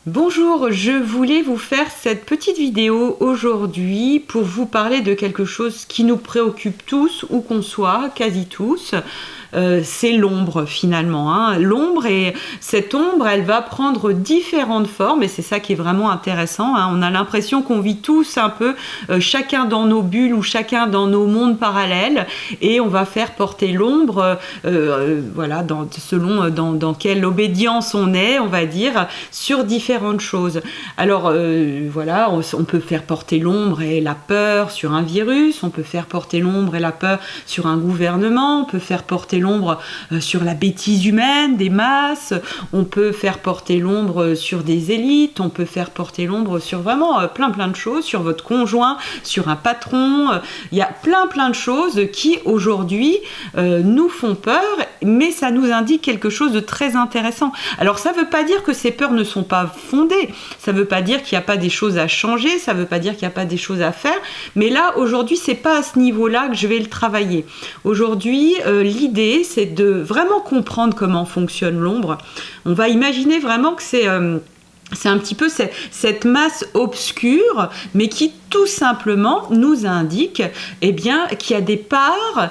Bonjour, je voulais vous faire cette petite vidéo aujourd'hui pour vous parler de quelque chose qui nous préoccupe tous, où qu'on soit, quasi tous. C'est l'ombre finalement, hein. L'ombre, et cette ombre, elle va prendre différentes formes et c'est ça qui est vraiment intéressant, hein. On a l'impression qu'on vit tous un peu chacun dans nos bulles ou chacun dans nos mondes parallèles et on va faire porter l'ombre voilà, selon dans quelle obédience on est, on va dire, sur différentes choses. Alors voilà, on peut faire porter l'ombre et la peur sur un virus, on peut faire porter l'ombre et la peur sur un gouvernement, on peut faire porter l'ombre sur la bêtise humaine des masses, on peut faire porter l'ombre sur des élites, on peut faire porter l'ombre sur vraiment plein de choses, sur votre conjoint, sur un patron. Il y a plein de choses qui aujourd'hui nous font peur, mais ça nous indique quelque chose de très intéressant. Alors ça ne veut pas dire que ces peurs ne sont pas fondées, ça ne veut pas dire qu'il n'y a pas des choses à changer, ça ne veut pas dire qu'il n'y a pas des choses à faire, mais là aujourd'hui c'est pas à ce niveau-là que je vais le travailler. Aujourd'hui l'idée c'est de vraiment comprendre comment fonctionne l'ombre. On va imaginer vraiment que c'est un petit peu cette masse obscure, mais qui tout simplement nous indique qu'il y a des parts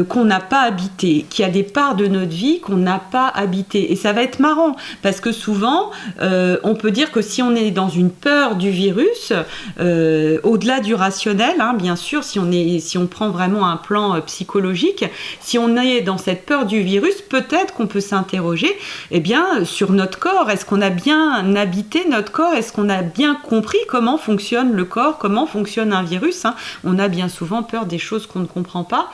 qu'on n'a pas habitées, qu'il y a des parts de notre vie qu'on n'a pas habitées. Et ça va être marrant, parce que souvent, on peut dire que si on est dans une peur du virus, au-delà du rationnel, hein, bien sûr, si on prend vraiment un plan psychologique, si on est dans cette peur du virus, peut-être qu'on peut s'interroger sur notre corps. Est-ce qu'on a bien habité notre corps? Est-ce qu'on a bien compris comment fonctionne le corps? Comment fonctionne un virus, hein. On a bien souvent peur des choses qu'on ne comprend pas.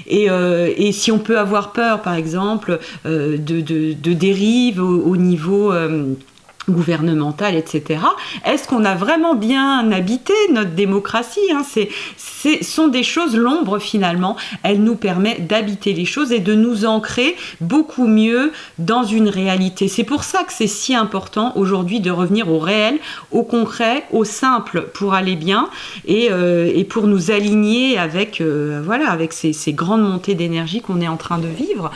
Et si on peut avoir peur, par exemple, de dérives au niveau gouvernementale, etc. Est-ce qu'on a vraiment bien habité notre démocratie, hein? Ce sont des choses, l'ombre finalement, elle nous permet d'habiter les choses et de nous ancrer beaucoup mieux dans une réalité. C'est pour ça que c'est si important aujourd'hui de revenir au réel, au concret, au simple pour aller bien et pour nous aligner avec ces grandes montées d'énergie qu'on est en train de vivre.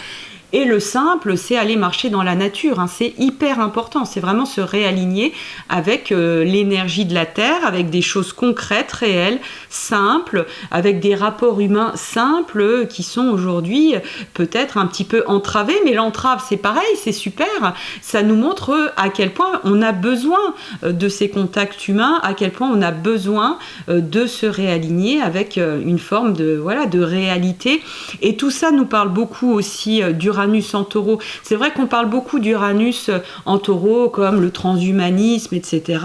Et le simple, c'est aller marcher dans la nature, hein. C'est hyper important, c'est vraiment se réaligner avec l'énergie de la Terre, avec des choses concrètes, réelles, simples, avec des rapports humains simples qui sont aujourd'hui peut-être un petit peu entravés, mais l'entrave c'est pareil, c'est super, ça nous montre à quel point on a besoin de ces contacts humains, à quel point on a besoin de se réaligner avec une forme de réalité. Et tout ça nous parle beaucoup aussi d'Uranus en taureau. C'est vrai qu'on parle beaucoup d'Uranus en taureau comme le transhumanisme, etc.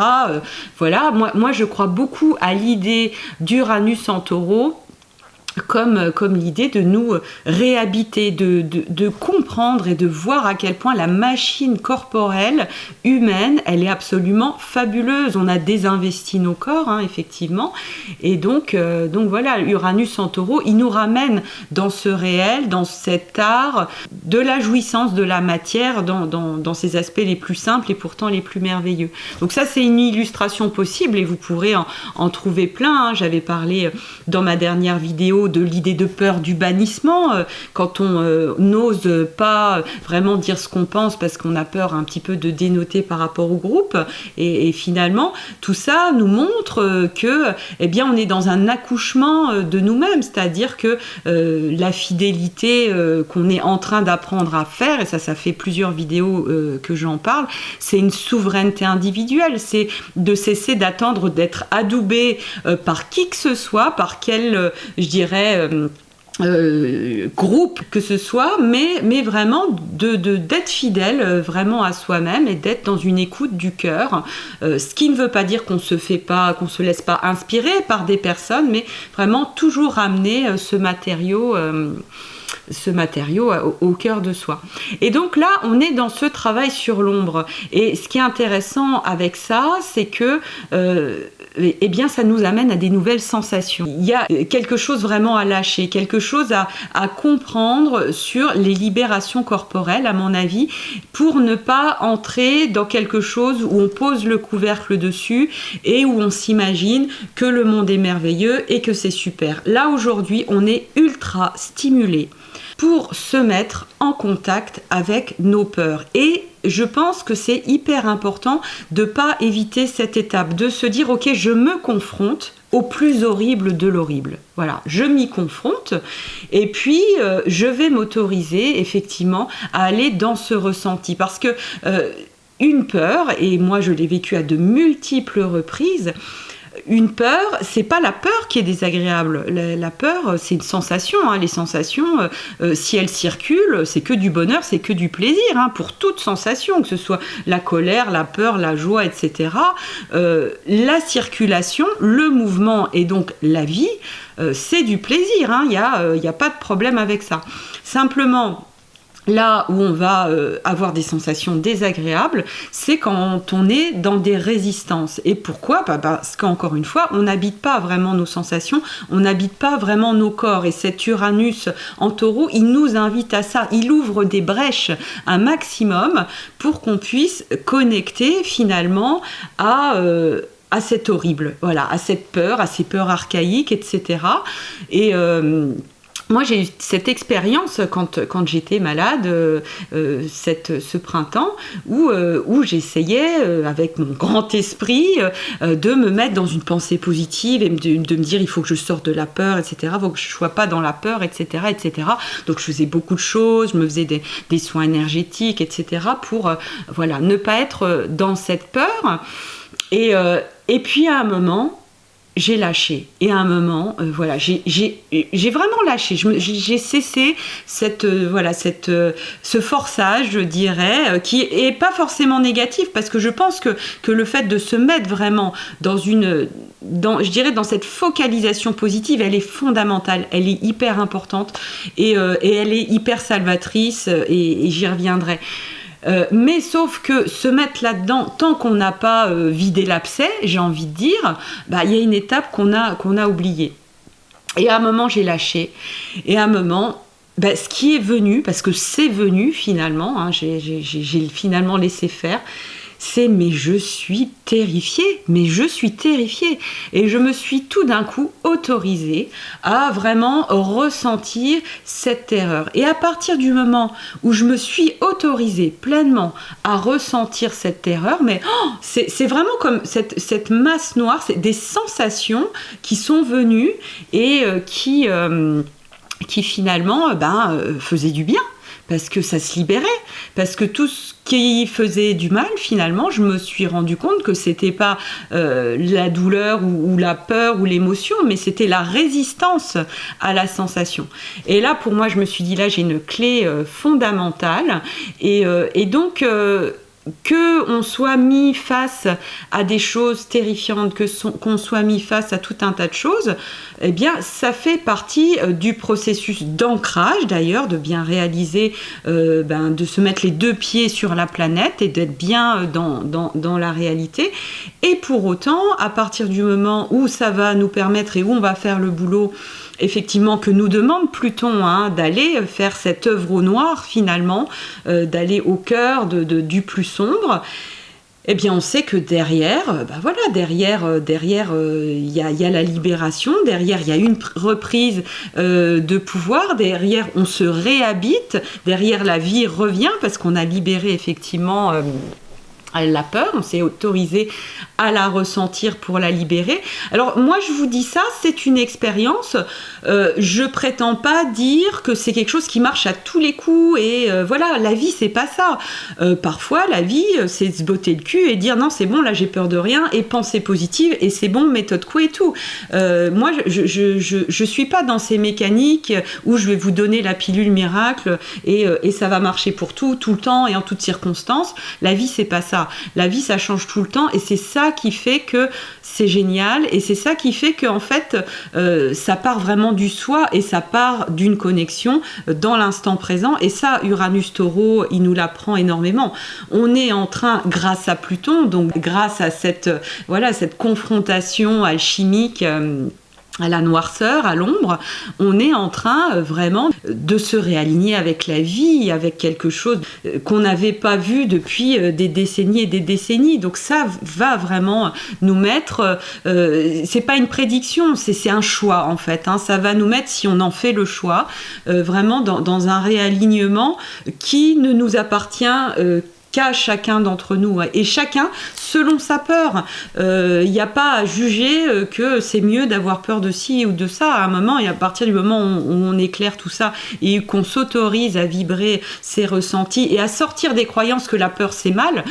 Moi je crois beaucoup à l'idée d'Uranus en taureau comme l'idée de nous réhabiter, de comprendre et de voir à quel point la machine corporelle humaine, elle est absolument fabuleuse. On a désinvesti nos corps, hein, effectivement. Et donc voilà, Uranus en taureau, il nous ramène dans ce réel, dans cet art de la jouissance de la matière, dans ses aspects les plus simples et pourtant les plus merveilleux. Donc ça, c'est une illustration possible et vous pourrez en trouver plein, hein. J'avais parlé dans ma dernière vidéo de l'idée de peur du bannissement, quand on n'ose pas vraiment dire ce qu'on pense parce qu'on a peur un petit peu de dénoter par rapport au groupe, et finalement tout ça nous montre que on est dans un accouchement de nous-mêmes, c'est-à-dire que la fidélité qu'on est en train d'apprendre à faire, et ça fait plusieurs vidéos que j'en parle, c'est une souveraineté individuelle, c'est de cesser d'attendre d'être adoubé par qui que ce soit, par quel, je dirais, groupe que ce soit, mais vraiment d'être fidèle vraiment à soi-même et d'être dans une écoute du cœur, ce qui ne veut pas dire qu'on se laisse pas inspirer par des personnes, mais vraiment toujours ramener ce matériau au cœur de soi. Et donc là, on est dans ce travail sur l'ombre. Et ce qui est intéressant avec ça, c'est que ça nous amène à des nouvelles sensations. Il y a quelque chose vraiment à lâcher, quelque chose à comprendre sur les libérations corporelles, à mon avis, pour ne pas entrer dans quelque chose où on pose le couvercle dessus et où on s'imagine que le monde est merveilleux et que c'est super. Là, aujourd'hui, on est ultra stimulé pour se mettre en contact avec nos peurs. Et je pense que c'est hyper important de ne pas éviter cette étape, de se dire ok, je me confronte au plus horrible de l'horrible. Voilà, je m'y confronte et puis je vais m'autoriser effectivement à aller dans ce ressenti parce que une peur, et moi je l'ai vécu à de multiples reprises, une peur, c'est pas la peur qui est désagréable. La peur, c'est une sensation. Hein. Les sensations, si elles circulent, c'est que du bonheur, c'est que du plaisir. Hein, pour toute sensation, que ce soit la colère, la peur, la joie, etc. La circulation, le mouvement et donc la vie, c'est du plaisir. Hein. Il y a pas de problème avec ça. Simplement, là où on va avoir des sensations désagréables, c'est quand on est dans des résistances. Et pourquoi ? Parce qu'encore une fois, on n'habite pas vraiment nos sensations, on n'habite pas vraiment nos corps. Et cet Uranus en Taureau, il nous invite à ça. Il ouvre des brèches un maximum pour qu'on puisse connecter finalement à cet horrible, voilà, à cette peur, à ces peurs archaïques, etc. Et moi, j'ai eu cette expérience quand j'étais malade ce printemps où j'essayais, avec mon grand esprit, de me mettre dans une pensée positive et de me dire il faut que je sorte de la peur, etc. Il faut que je ne sois pas dans la peur, etc., etc. Donc, je faisais beaucoup de choses, je me faisais des soins énergétiques, etc. pour voilà, ne pas être dans cette peur. Et puis, à un moment, j'ai lâché. Et à un moment, voilà, j'ai vraiment lâché. J'ai cessé ce forçage, je dirais, qui est pas forcément négatif, parce que je pense que le fait de se mettre vraiment dans cette focalisation positive, elle est fondamentale, elle est hyper importante et elle est hyper salvatrice, et j'y reviendrai. Mais sauf que se mettre là-dedans, tant qu'on n'a pas vidé l'abcès, j'ai envie de dire, il y a une étape qu'on a oubliée. Et à un moment, j'ai lâché. Et à un moment, ce qui est venu, parce que c'est venu finalement, hein, j'ai finalement laissé faire, c'est mais je suis terrifiée. Et je me suis tout d'un coup autorisée à vraiment ressentir cette terreur. Et à partir du moment où je me suis autorisée pleinement à ressentir cette terreur, c'est vraiment comme cette masse noire, c'est des sensations qui sont venues et qui finalement faisaient du bien. Parce que ça se libérait, parce que tout ce qui faisait du mal, finalement, je me suis rendu compte que c'était pas la douleur ou la peur ou l'émotion, mais c'était la résistance à la sensation. Et là, pour moi, je me suis dit, là, j'ai une clé fondamentale, et donc qu'on soit mis face à des choses terrifiantes, qu'on soit mis face à tout un tas de choses, eh bien, ça fait partie du processus d'ancrage, d'ailleurs, de bien réaliser, de se mettre les deux pieds sur la planète et d'être bien dans la réalité. Et pour autant, à partir du moment où ça va nous permettre et où on va faire le boulot effectivement que nous demande Pluton, d'aller faire cette œuvre au noir finalement, d'aller au cœur du plus sombre, eh bien on sait que derrière, il y a la libération, derrière il y a une reprise de pouvoir, derrière on se réhabite, derrière la vie revient parce qu'on a libéré effectivement la peur, on s'est autorisé à la ressentir pour la libérer. Alors moi je vous dis ça, c'est une expérience, je prétends pas dire que c'est quelque chose qui marche à tous les coups et voilà, la vie c'est pas ça. Parfois la vie c'est se botter le cul et dire non c'est bon là j'ai peur de rien et penser positive et c'est bon méthode quoi et tout. Moi je suis pas dans ces mécaniques où je vais vous donner la pilule miracle et ça va marcher pour tout le temps et en toutes circonstances. La vie c'est pas ça. La vie ça change tout le temps et c'est ça qui fait que c'est génial et c'est ça qui fait qu'en fait ça part vraiment du soi et ça part d'une connexion dans l'instant présent et ça Uranus Taureau il nous l'apprend énormément. On est en train grâce à Pluton, donc grâce à cette confrontation alchimique à la noirceur, à l'ombre, on est en train vraiment de se réaligner avec la vie, avec quelque chose qu'on n'avait pas vu depuis des décennies et des décennies. Donc ça va vraiment nous mettre, c'est pas une prédiction, c'est un choix en fait. Ça va nous mettre, si on en fait le choix, vraiment dans un réalignement qui ne nous appartient qu'a chacun d'entre nous, et chacun selon sa peur. Il n'y a pas à juger que c'est mieux d'avoir peur de ci ou de ça à un moment, et à partir du moment où on éclaire tout ça et qu'on s'autorise à vibrer ses ressentis et à sortir des croyances que la peur c'est mal.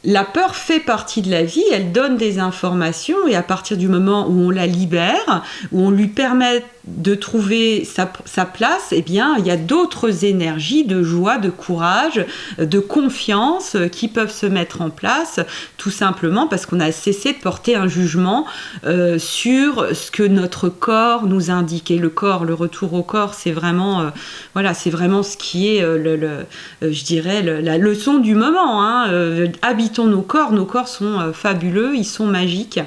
La peur fait partie de la vie, elle donne des informations, et à partir du moment où on la libère, où on lui permet de trouver sa place, eh bien, il y a d'autres énergies de joie, de courage, de confiance qui peuvent se mettre en place, tout simplement parce qu'on a cessé de porter un jugement sur ce que notre corps nous indique. Et le corps, le retour au corps, c'est vraiment, c'est vraiment ce qui est, je dirais, la leçon du moment. Habitons nos corps sont fabuleux, ils sont magiques.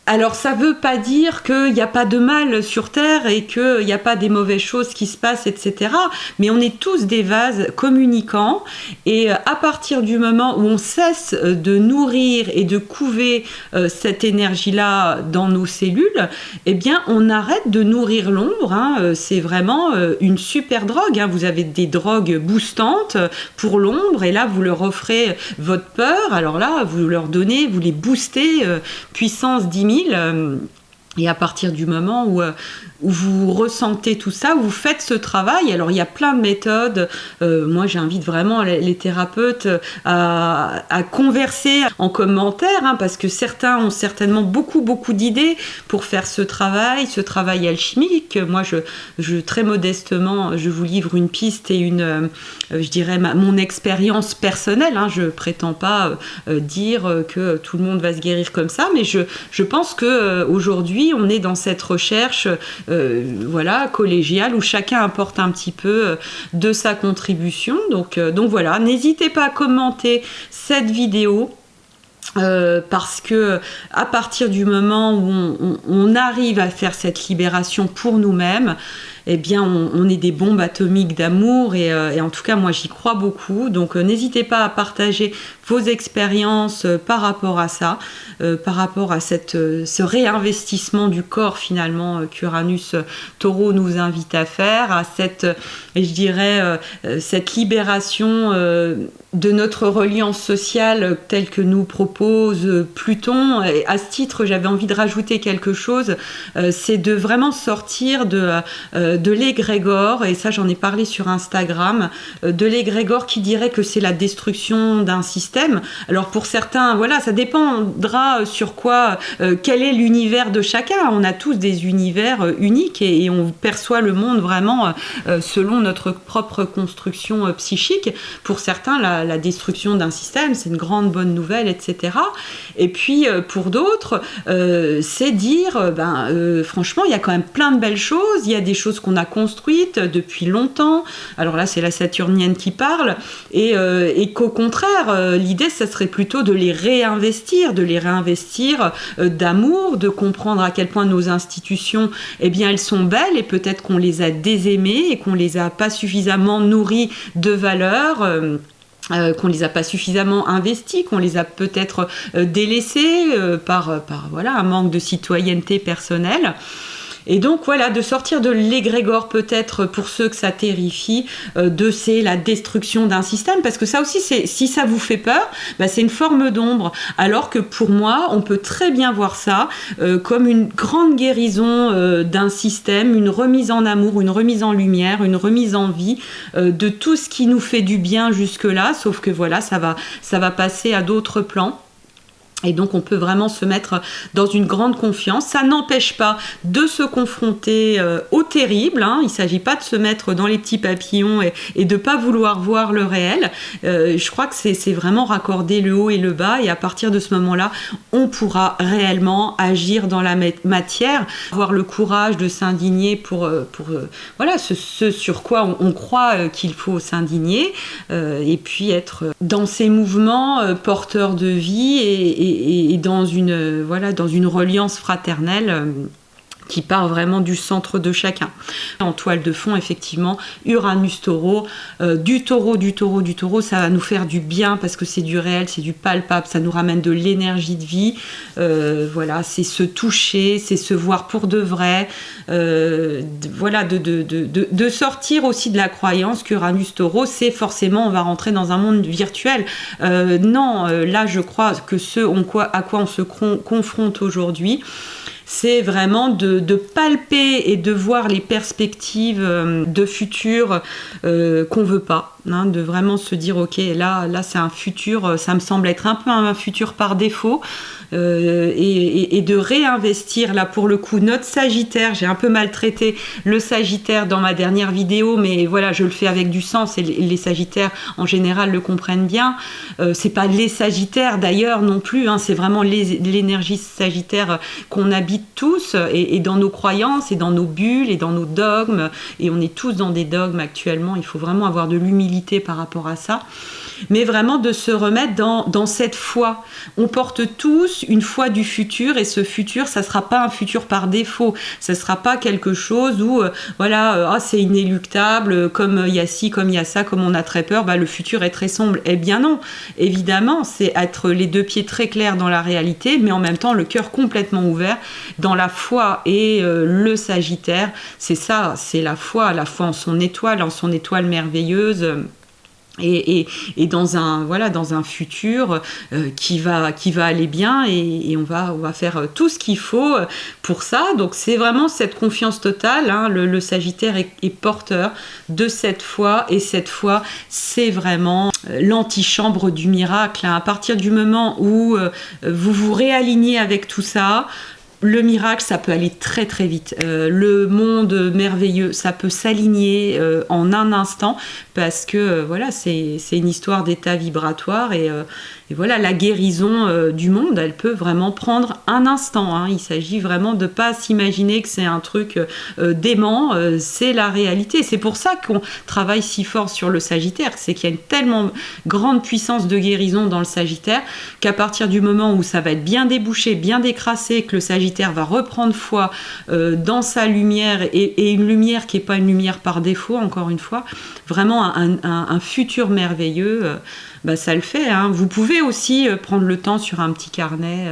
Alors ça veut pas dire qu'il n'y a pas de mal sur Terre et qu'il n'y a pas des mauvaises choses qui se passent, etc. Mais on est tous des vases communicants, et à partir du moment où on cesse de nourrir et de couver cette énergie-là dans nos cellules, eh bien on arrête de nourrir l'ombre. C'est vraiment une super drogue. Vous avez des drogues boostantes pour l'ombre, et là vous leur offrez votre peur. Alors là, vous leur donnez, vous les boostez puissance 10 000. Et à partir du moment où vous ressentez tout ça, où vous faites ce travail, alors il y a plein de méthodes. Moi, j'invite vraiment les thérapeutes à converser en commentaire, parce que certains ont certainement beaucoup d'idées pour faire ce travail alchimique. Moi, je très modestement, je vous livre une piste et je dirais mon expérience personnelle. Je prétends pas dire que tout le monde va se guérir comme ça, mais je pense que aujourd'hui on est dans cette recherche collégiale, où chacun apporte un petit peu de sa contribution. Donc voilà, n'hésitez pas à commenter cette vidéo. Parce que à partir du moment où on arrive à faire cette libération pour nous-mêmes, eh bien on est des bombes atomiques d'amour, et en tout cas moi j'y crois beaucoup. Donc n'hésitez pas à partager vos expériences par rapport à ça, par rapport à ce réinvestissement du corps finalement qu'Uranus Taureau nous invite à faire, à cette libération de notre reliance sociale telle que nous propose Pluton. Et à ce titre, j'avais envie de rajouter quelque chose, c'est de vraiment sortir de l'égrégore, et ça j'en ai parlé sur Instagram, de l'égrégore qui dirait que c'est la destruction d'un système. Alors pour certains, ça dépendra sur quoi, quel est l'univers de chacun. On a tous des univers uniques, et on perçoit le monde vraiment selon notre propre construction psychique. Pour certains, la destruction d'un système, c'est une grande bonne nouvelle, etc. Et puis pour d'autres, c'est dire, franchement, il y a quand même plein de belles choses, il y a des choses qu'on a construites depuis longtemps. Alors là, c'est la saturnienne qui parle, et qu'au contraire, l'idée, ça serait plutôt de les réinvestir d'amour, de comprendre à quel point nos institutions, elles sont belles, et peut-être qu'on les a désaimées et qu'on les a pas suffisamment nourries de valeurs. Qu'on les a pas suffisamment investis, qu'on les a peut-être délaissés par un manque de citoyenneté personnelle. Et donc de sortir de l'égrégore, peut-être pour ceux que ça terrifie, c'est la destruction d'un système, parce que ça aussi, si ça vous fait peur, c'est une forme d'ombre, alors que pour moi, on peut très bien voir ça comme une grande guérison d'un système, une remise en amour, une remise en lumière, une remise en vie de tout ce qui nous fait du bien jusque-là, sauf que ça va passer à d'autres plans. Et donc on peut vraiment se mettre dans une grande confiance. Ça n'empêche pas de se confronter au terrible. Il ne s'agit pas de se mettre dans les petits papillons et de ne pas vouloir voir le réel. Je crois que c'est vraiment raccorder le haut et le bas. Et à partir de ce moment-là, on pourra réellement agir dans la matière, avoir le courage de s'indigner pour ce sur quoi on croit qu'il faut s'indigner. Et puis être dans ces mouvements porteurs de vie et dans une reliance fraternelle qui part vraiment du centre de chacun. En toile de fond, effectivement, Uranus-Taureau, du taureau, ça va nous faire du bien parce que c'est du réel, c'est du palpable, ça nous ramène de l'énergie de vie. Voilà, c'est se toucher, c'est se voir pour de vrai. Voilà, de sortir aussi de la croyance qu'Uranus-Taureau, c'est forcément, on va rentrer dans un monde virtuel. Non, là, je crois que ce à quoi on se confronte aujourd'hui, c'est vraiment de palper et de voir les perspectives de futur qu'on veut pas, hein, de vraiment se dire ok, là c'est un futur, ça me semble être un peu un futur par défaut, et de réinvestir là pour le coup notre Sagittaire. J'ai un peu maltraité le Sagittaire dans ma dernière vidéo, mais voilà, je le fais avec du sens et les Sagittaires en général le comprennent bien. C'est pas les Sagittaires d'ailleurs non plus, hein, c'est vraiment l'énergie Sagittaire qu'on habite tous et dans nos croyances et dans nos bulles et dans nos dogmes, et on est tous dans des dogmes actuellement. Il faut vraiment avoir de l'humilité par rapport à ça, mais vraiment de se remettre dans cette foi. On porte tous une foi du futur, et ce futur, ça sera pas un futur par défaut, ça sera pas quelque chose où c'est inéluctable, comme il y a ci, comme il y a ça, comme on a très peur, le futur est très sombre. Eh bien non, évidemment, c'est être les deux pieds très clairs dans la réalité, mais en même temps le cœur complètement ouvert dans la foi. Et le Sagittaire, c'est ça, c'est la foi en son étoile merveilleuse. Et dans un futur qui va aller bien, et on va faire tout ce qu'il faut pour ça. Donc c'est vraiment cette confiance totale, hein. Le Sagittaire est porteur de cette foi, et cette foi, c'est vraiment l'antichambre du miracle, hein. À partir du moment où vous vous réalignez avec tout ça, le miracle, ça peut aller très très vite. Le monde merveilleux, ça peut s'aligner en un instant, parce que c'est une histoire d'état vibratoire, et voilà, la guérison du monde, elle peut vraiment prendre un instant, hein. Il s'agit vraiment de ne pas s'imaginer que c'est un truc dément, c'est la réalité. C'est pour ça qu'on travaille si fort sur le Sagittaire, c'est qu'il y a une tellement grande puissance de guérison dans le Sagittaire, qu'à partir du moment où ça va être bien débouché, bien décrassé, que le Sagittaire va reprendre foi dans sa lumière, et une lumière qui n'est pas une lumière par défaut, encore une fois, vraiment un futur merveilleux, ça le fait, hein. Vous pouvez aussi prendre le temps sur un petit carnet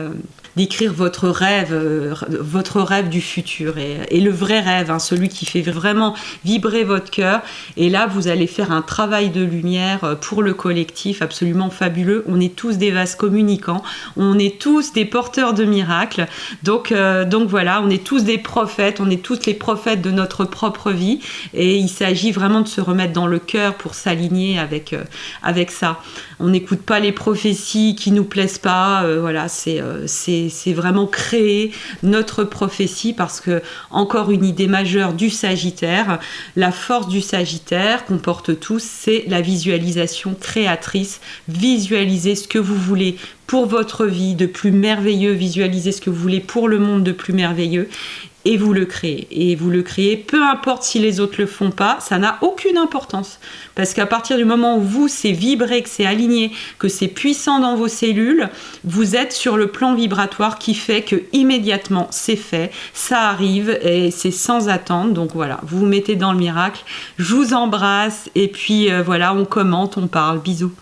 d'écrire votre rêve du futur, et le vrai rêve, hein, celui qui fait vraiment vibrer votre cœur. Et là, vous allez faire un travail de lumière pour le collectif absolument fabuleux. On est tous des vases communicants, on est tous des porteurs de miracles. Donc voilà, on est tous des prophètes, on est tous les prophètes de notre propre vie, et il s'agit vraiment de se remettre dans le cœur pour s'aligner avec ça. On n'écoute pas les prophéties qui nous plaisent pas, c'est vraiment créer notre prophétie, parce que, encore une idée majeure du Sagittaire, la force du Sagittaire qu'on porte tous, c'est la visualisation créatrice. Visualisez ce que vous voulez pour votre vie de plus merveilleux, visualisez ce que vous voulez pour le monde de plus merveilleux, et vous le créez. Et vous le créez, peu importe si les autres le font pas, ça n'a aucune importance. Parce qu'à partir du moment où vous, c'est vibré, que c'est aligné, que c'est puissant dans vos cellules, vous êtes sur le plan vibratoire qui fait que immédiatement c'est fait, ça arrive, et c'est sans attendre. Donc voilà, vous vous mettez dans le miracle. Je vous embrasse, et puis on commente, on parle. Bisous.